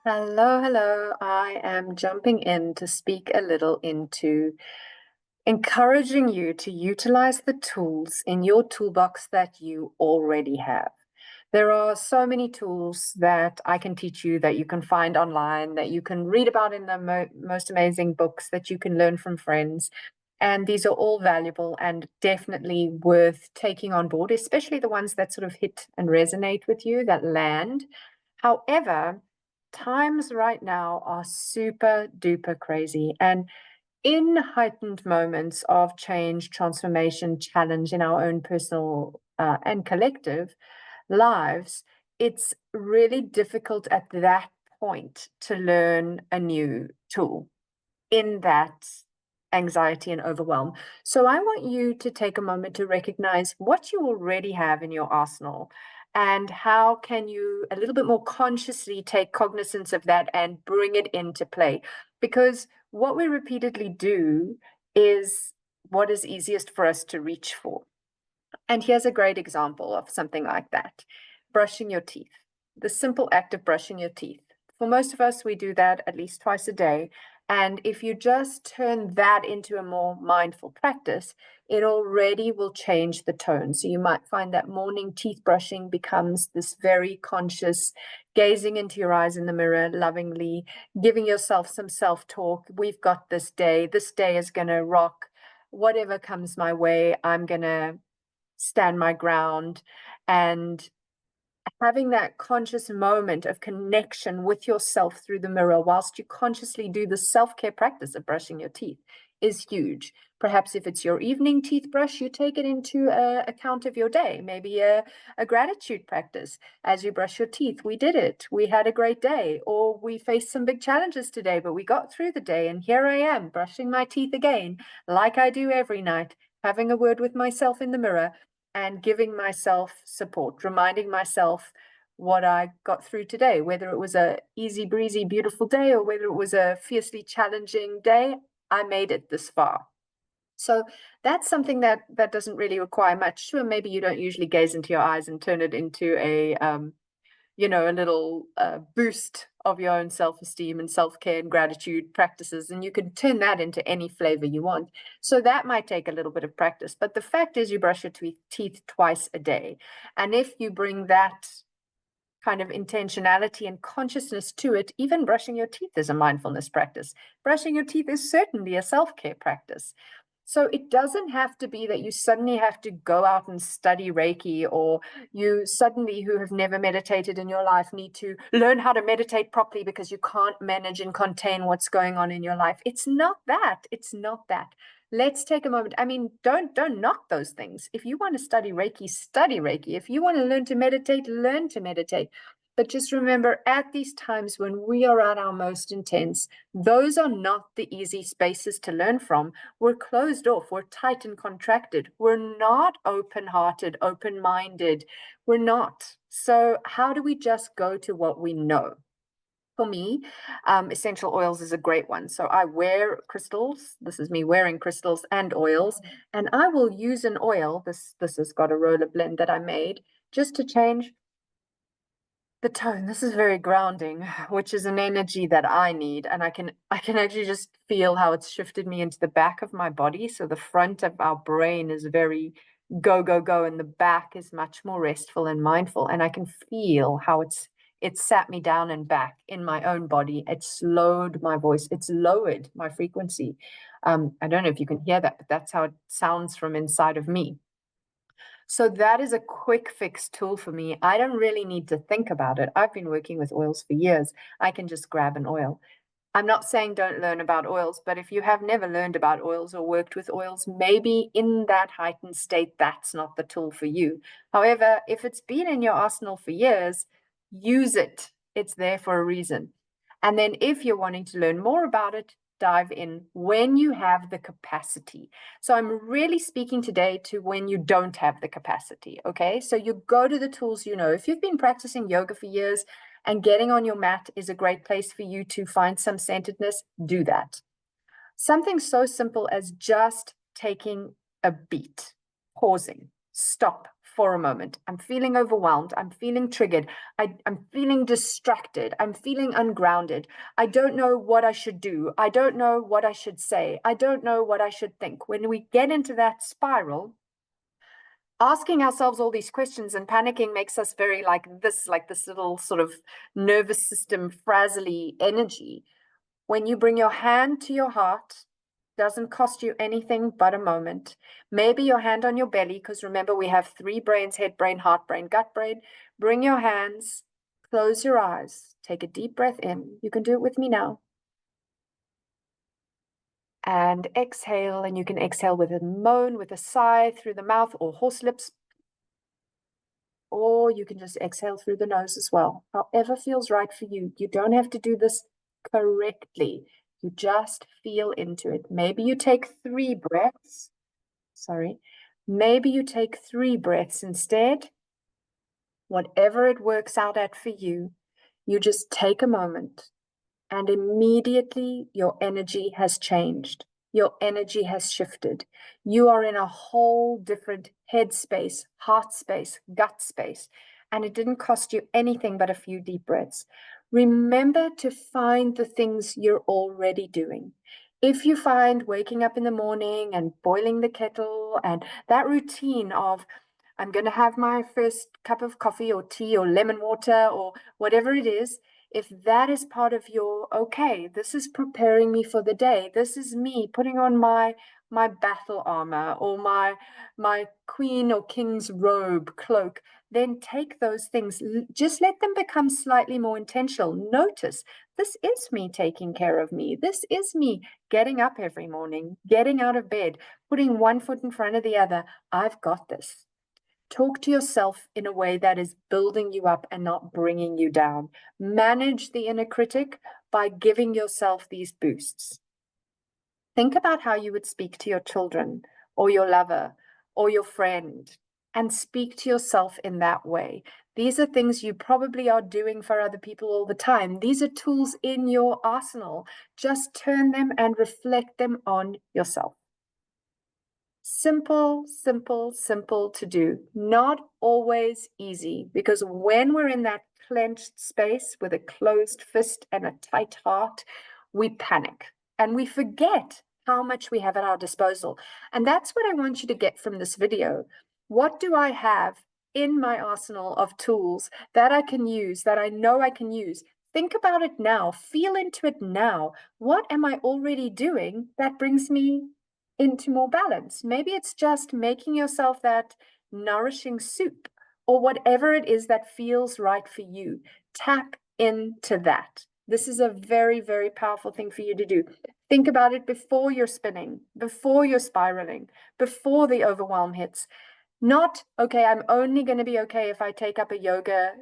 Hello, hello. I am jumping in to speak a little into encouraging you to utilize the tools in your toolbox that you already have. There are so many tools that I can teach you that you can find online, that you can read about in the most amazing books, that you can learn from friends. And these are all valuable and definitely worth taking on board, especially the ones that sort of hit and resonate with you, that land. However, times right now are super duper crazy. And in heightened moments of change, transformation, challenge in our own personal and collective lives, it's really difficult at that point to learn a new tool in that anxiety and overwhelm. So I want you to take a moment to recognize what you already have in your arsenal and how can you a little bit more consciously take cognizance of that and bring it into play. Because what we repeatedly do is what is easiest for us to reach for. And here's a great example of something like that. Brushing your teeth. The simple act of brushing your teeth. For most of us, we do that at least twice a day. And if you just turn that into a more mindful practice, it already will change the tone. So you might find that morning teeth brushing becomes this very conscious, gazing into your eyes in the mirror lovingly, giving yourself some self-talk. We've got this day. This day is going to rock. Whatever comes my way, I'm going to stand my ground, and having that conscious moment of connection with yourself through the mirror whilst you consciously do the self-care practice of brushing your teeth is huge. Perhaps if it's your evening teeth brush, you take it into a count of your day, maybe a gratitude practice as you brush your teeth. We did it. We had a great day. Or we faced some big challenges today, but we got through the day. And here I am brushing my teeth again, like I do every night, having a word with myself in the mirror and giving myself support, reminding myself what I got through today, whether it was a easy breezy, beautiful day or whether it was a fiercely challenging day, I made it this far. So that's something that doesn't really require much. Sure, maybe you don't usually gaze into your eyes and turn it into a little boost of your own self-esteem and self-care and gratitude practices, and you can turn that into any flavor you want. So that might take a little bit of practice, but the fact is you brush your teeth twice a day. And if you bring that kind of intentionality and consciousness to it, even brushing your teeth is a mindfulness practice. Brushing your teeth is certainly a self-care practice. So it doesn't have to be that you suddenly have to go out and study Reiki, or you suddenly, who have never meditated in your life, need to learn how to meditate properly because you can't manage and contain what's going on in your life. It's not that. It's not that. Let's take a moment. I mean, don't knock those things. If you want to study Reiki, study Reiki. If you want to learn to meditate, learn to meditate. But just remember, at these times when we are at our most intense, those are not the easy spaces to learn from. We're closed off, we're tight and contracted, we're not open-hearted, open-minded, we're not. So how do we just go to what we know? For me, essential oils is a great one. So I wear crystals. This is me wearing crystals and oils, and I will use an oil. This has got a roller blend that I made just to change the tone. This is very grounding, which is an energy that I need, and I can actually just feel how it's shifted me into the back of my body. So the front of our brain is very go go go, and the back is much more restful and mindful. And I can feel how it's sat me down and back in my own body. It's slowed my voice. It's lowered my frequency. I don't know if you can hear that, but that's how it sounds from inside of me. So that is a quick fix tool for me. I don't really need to think about it. I've been working with oils for years. I can just grab an oil. I'm not saying don't learn about oils, but if you have never learned about oils or worked with oils, maybe in that heightened state, that's not the tool for you. However, if it's been in your arsenal for years, use it. It's there for a reason. And then if you're wanting to learn more about it, dive in when you have the capacity. So I'm really speaking today to when you don't have the capacity, okay? So you go to the tools you know. If you've been practicing yoga for years and getting on your mat is a great place for you to find some centeredness, do that. Something so simple as just taking a beat, pausing, stop for a moment. I'm feeling overwhelmed. I'm feeling triggered. I'm feeling distracted. I'm feeling ungrounded. I don't know what I should do. I don't know what I should say. I don't know what I should think. When we get into that spiral, asking ourselves all these questions and panicking makes us very like this little sort of nervous system frazzly energy. When you bring your hand to your heart, doesn't cost you anything but a moment. Maybe your hand on your belly, because remember we have 3 brains: head brain, heart brain, gut brain. Bring your hands, close your eyes, take a deep breath in. You can do it with me now. And exhale, and you can exhale with a moan, with a sigh through the mouth, or horse lips, or you can just exhale through the nose as well. However feels right for you. You don't have to do this correctly. You just feel into it. Maybe you take 3 breaths. Maybe you take 3 breaths instead. Whatever it works out at for you, you just take a moment, and immediately your energy has changed. Your energy has shifted. You are in a whole different head space, heart space, gut space, and it didn't cost you anything but a few deep breaths. Remember to find the things you're already doing. If you find waking up in the morning and boiling the kettle and that routine of, I'm going to have my first cup of coffee or tea or lemon water or whatever it is, if that is part of your, okay, this is preparing me for the day, this is me putting on my battle armor or my queen or king's robe, cloak, then take those things, just let them become slightly more intentional. Notice, this is me taking care of me. This is me getting up every morning, getting out of bed, putting one foot in front of the other. I've got this. Talk to yourself in a way that is building you up and not bringing you down. Manage the inner critic by giving yourself these boosts. Think about how you would speak to your children or your lover or your friend, and speak to yourself in that way. These are things you probably are doing for other people all the time. These are tools in your arsenal. Just turn them and reflect them on yourself. Simple, simple, simple to do. Not always easy, because when we're in that clenched space with a closed fist and a tight heart, we panic and we forget how much we have at our disposal. And that's what I want you to get from this video. What do I have in my arsenal of tools that I can use, that I know I can use? Think about it now. Feel into it now. What am I already doing that brings me into more balance? Maybe it's just making yourself that nourishing soup or whatever it is that feels right for you. Tap into that. This is a very, very powerful thing for you to do. Think about it before you're spinning, before you're spiraling, before the overwhelm hits. Not, okay, I'm only going to be okay if I take up a yoga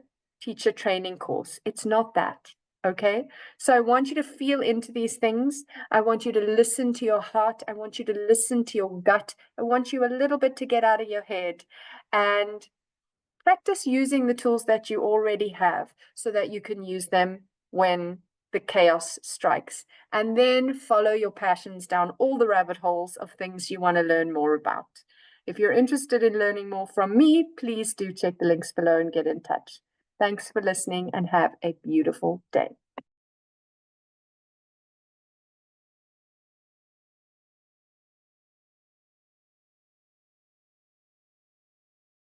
teacher training course. It's not that. Okay, so I want you to feel into these things. I want you to listen to your heart. I want you to listen to your gut. I want you a little bit to get out of your head and practice using the tools that you already have so that you can use them when the chaos strikes. And then follow your passions down all the rabbit holes of things you want to learn more about. If you're interested in learning more from me, please do check the links below and get in touch. Thanks for listening and have a beautiful day.